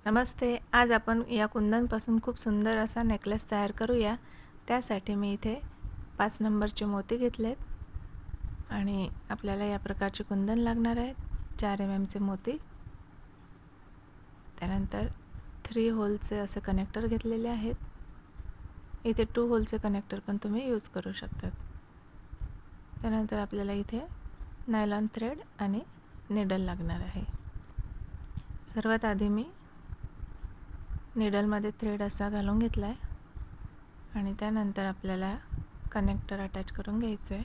नमस्ते. आज आपण या कुंदनपासून खूप सुंदर असा नेकलेस तयार करूया. त्यासाठी मी इथे 5 नंबरचे मोती घेतलेत आणि आपल्याला या प्रकारचे कुंदन लागणार आहेत. 4 चे मोती, त्यानंतर 3 होलचे असे कनेक्टर घेतलेले आहेत. इथे 2 होलचे कनेक्टर पण तुम्ही यूज करू शकतात. त्यानंतर आपल्याला इथे नायलॉन थ्रेड आणि निडल लागणार आहे. सर्वात आधी मी निडलमध्ये थ्रेड असा घालून घेतला आहे आणि त्यानंतर आपल्याला कनेक्टर अटॅच करून घ्यायचं आहे.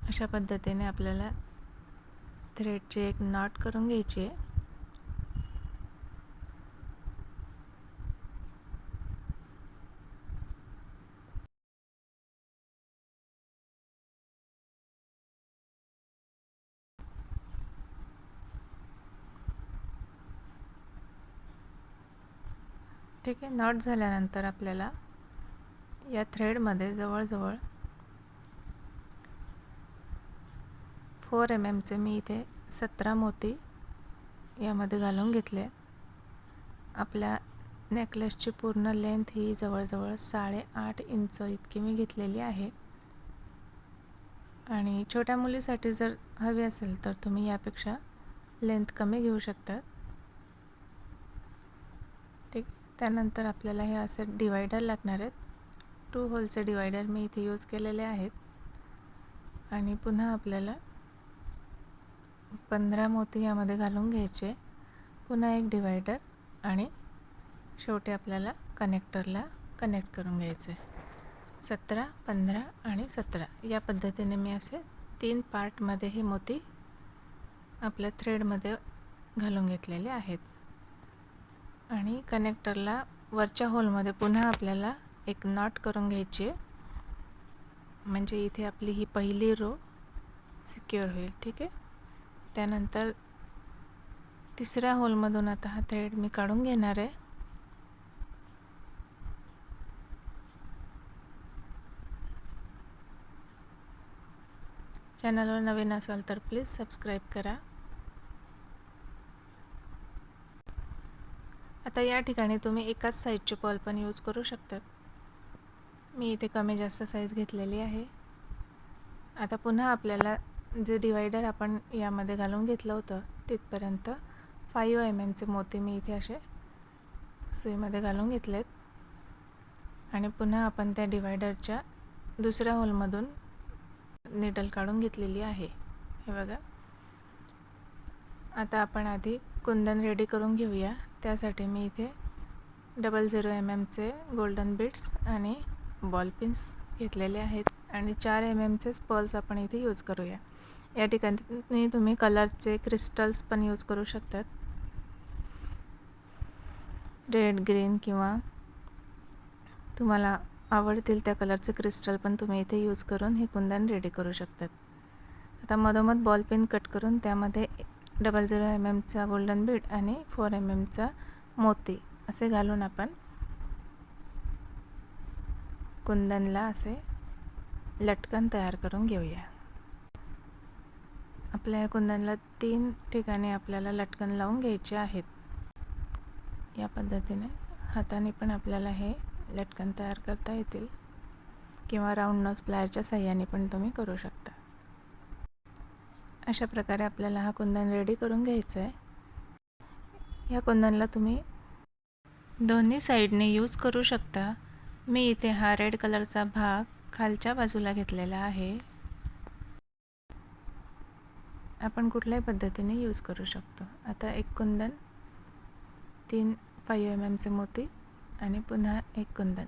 अशा पद्धतीने आपल्याला थ्रेडची एक नॉट करून घ्यायची आहे. ठीक आहे. नॉट झाल्यानंतर आपल्याला या थ्रेडमध्ये जवळजवळ 4 चे मी इथे 17 मोती यामध्ये घालून घेतले. आपल्या नेकलेसची पूर्ण लेंथ ही जवळजवळ 8.5 इंच इतकी मी घेतलेली आहे आणि छोट्या मुलीसाठी जर हवी असेल तर तुम्ही यापेक्षा लेंथ कमी घेऊ शकता. ठीक. त्यानंतर आपल्याला हे असे डिवायडर लागणार आहेत. 2 होलचे डिवायडर मी इथे यूज केलेले आहेत आणि पुन्हा आपल्याला 15 मोती यामध्ये घालून घ्यायचे. पुन्हा एक डिवायडर आणि शेवटी आपल्याला कनेक्टरला कनेक्ट करून घ्यायचे. 17, 15 आणि 17 या पद्धतीने मी असे 3 पार्टमध्ये हे मोती आपल्या थ्रेडमध्ये घालून घेतलेले आहेत आणि कनेक्टरला वरच्या होलमध्ये पुन्हा आपल्याला एक नॉट करून घ्यायची आहे, म्हणजे इथे आपली ही पहिली रो सिक्युअर होईल. ठीक आहे. त्यानंतर तिसऱ्या होलमधून आता हा थ्रेड मी काढून घेणार आहे. चॅनलवर नवीन असाल तर प्लीज सबस्क्राईब करा. आता या ठिकाणी तुम्ही एकाच साईजचे पर्ल पण यूज करू शकतात. मी इथे कमी जास्त साईज घेतलेली आहे. आता पुन्हा आपल्याला जे डिवायडर आपण यामध्ये घालून घेतलं होतं तिथपर्यंत 5 चे मोती मी इथे असे सुईमध्ये घालून घेतलेत आणि पुन्हा आपण त्या डिवायडरच्या दुसऱ्या होलमधून निडल काढून घेतलेली आहे. हे बघा. आता आपण आधी कुंदन रेडी करून घेऊया. त्यासाठी मी इथे 00 चे गोल्डन बीड्स आणि बॉल पिन्स घेतलेले आहेत आणि 4 चे पर्ल्स आपण इथे यूज करूया. या ठिकाणी तुम्ही कलरचे क्रिस्टल्स पण यूज करू शकतात. रेड, ग्रीन किंवा तुम्हाला आवडतील त्या कलरचे क्रिस्टल पण तुम्ही इथे यूज करून हे कुंदन रेडी करू शकतात. आता मधोमध बॉल पिन कट करून त्यामध्ये 00 चा गोल्डन बीड आणि 4 चा मोती असे घालून आपण कुंदनला असे लटकन तयार करून घेऊया. आपल्या कुंदनला 3 ठिकाणी आपल्याला लटकन लावून घ्यायचे आहेत. या पद्धतीने हाताने पण आपल्याला हे लटकन तयार करता येतील किंवा राऊंड नोज प्लायरच्या साहाय्याने पण तुम्ही करू शकता. अशा प्रकारे आपल्याला हा कुंदन रेडी करून घ्यायचा आहे. या कुंदनला तुम्ही दोन्ही साईडने यूज करू शकता. मी इथे हा रेड कलरचा भाग खालच्या बाजूला घेतलेला आहे. आपण कुठल्याही पद्धतीने यूज करू शकतो. आता एक कुंदन, 3 5 चे मोती आणि पुन्हा एक कुंदन.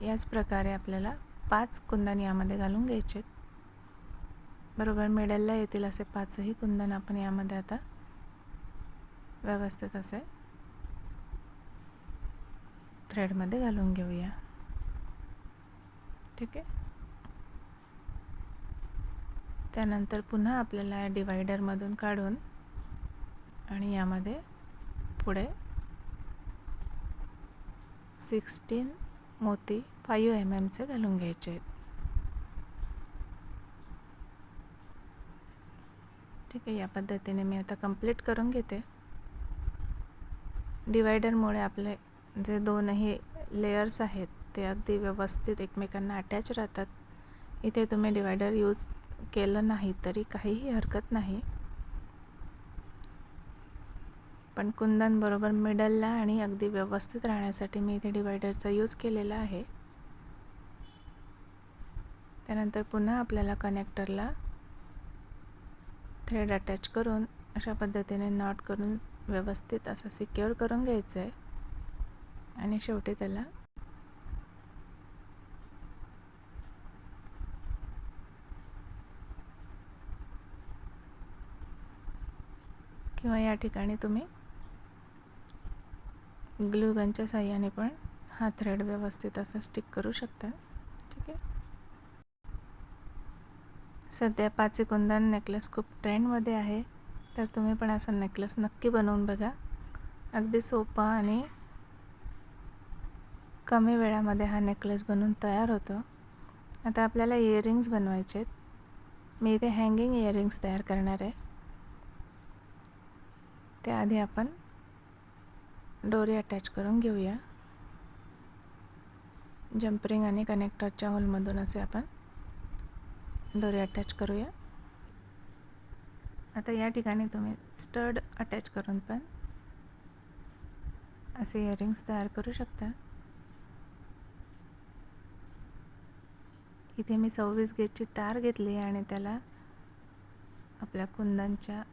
याच प्रकारे आपल्याला 5 कुंदन यामध्ये घालून घ्यायचे. बरोबर मिडलला येतील असे 5ही कुंदन आपण यामध्ये आता व्यवस्थित असे थ्रेडमध्ये घालून घेऊया. ठीक आहे. त्यानंतर पुन्हा आपल्याला डिवायडरमधून काढून आणि यामध्ये पुढे 16 मोती 5 चे घालून घ्यायचे आहेत. ठीक आहे, या पद्धतीने मी आता कंप्लीट करून घेते. डिवायडरमुळे आपले जे दोनही लेयर्स आहेत ते अगदी व्यवस्थित एकमेकांना अटॅच राहतात. इथे तुम्ही डिवायडर यूज केलं नाही तरी काहीही हरकत नाही, पण कुंदन बरोबर मिडलला आणि अगदी व्यवस्थित राहण्यासाठी मी इथे डिवायडरचा यूज केलेला आहे. त्यानंतर पुन्हा आपल्याला कनेक्टरला थ्रेड अटॅच करून अशा पद्धतीने नॉट करून व्यवस्थित असं सिक्युअर करून घ्यायचं आहे आणि शेवटी त्याला किंवा या ठिकाणी तुम्ही ग्लू गनच्या साहाय्याने पण हा थ्रेड व्यवस्थित असा स्टिक करू शकता. ठीक आहे. सध्या पाची कुंदन नेकलेस खूप ट्रेंडमध्ये आहे, तर तुम्ही पण असा नेकलेस नक्की बनवून बघा. अगदी सोपा आणि कमी वेळामध्ये हा नेकलेस बनवून तयार होतो. आता आपल्याला इयरिंग्स बनवायचे आहेत. मी इथे हँगिंग इयरिंग्स तयार करणार आहे. त्याआधी आपण दोरी अटॅच करून घेऊया. जंप रिंग आणि कनेक्टरच्या होलमधून असे आपण दोरी अटॅच करूया. आता या ठिकाणी तुम्ही स्टड अटॅच करून पण असे इयरिंग्स तयार करू शकता. इथे मी 26 गेजची तार घेतली आणि त्याला आपल्या कुंदनच्या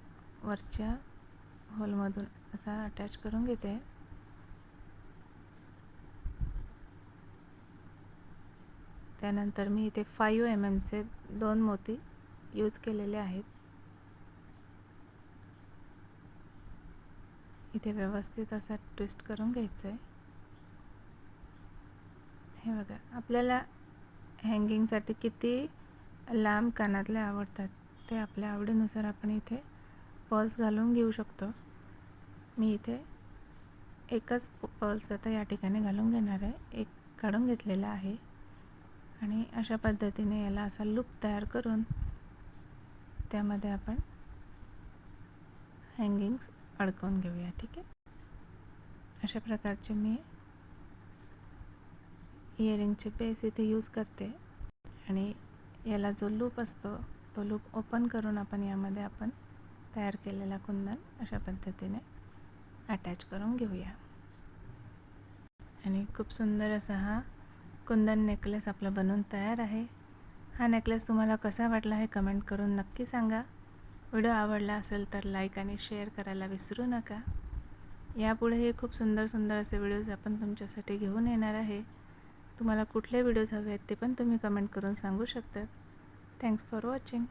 वरच्या होलमधून असा अटॅच करून घेते. त्यानंतर मी इथे 5 mm चे 2 मोती यूज केलेले आहेत. इथे व्यवस्थित असा ट्विस्ट करून घ्यायचं आहे. हे बघा, आपल्याला हँगिंगसाठी किती लांब कानातले आवडतात ते आपल्या आवडीनुसार आपण इथे पर्ल्स घालून घेऊ शकतो. मी इथे एकच पर्ल्स आता या ठिकाणी घालून घेणार आहे. एक काढून घेतलेला आहे आणि अशा पद्धतीने याला असा लूप तयार करून त्यामध्ये आपण हँगिंग्स अडकवून घेऊया. ठीक आहे. अशा प्रकारचे मी इयरिंगचे बेस इथे यूज करते आणि याला जो लूप असतो तो लूप ओपन करून आपण यामध्ये आपण तयार केलेला कुंदन अशा पद्धतीने अटॅच करून घेऊया. आणि खूप सुंदर असा हा कुंदन नेकलेस आपला बनवून तयार आहे. हा नेकलेस तुम्हाला कसा वाटला हे कमेंट करून नक्की सांगा. व्हिडिओ आवडला असेल तर लाईक आणि शेअर करायला विसरू नका. यापुढेही खूप सुंदर असे व्हिडिओज आपण तुमच्यासाठी घेऊन येणार आहे. तुम्हाला कुठले व्हिडिओज हवे आहेत ते पण तुम्ही कमेंट करून सांगू शकता. Thanks for watching.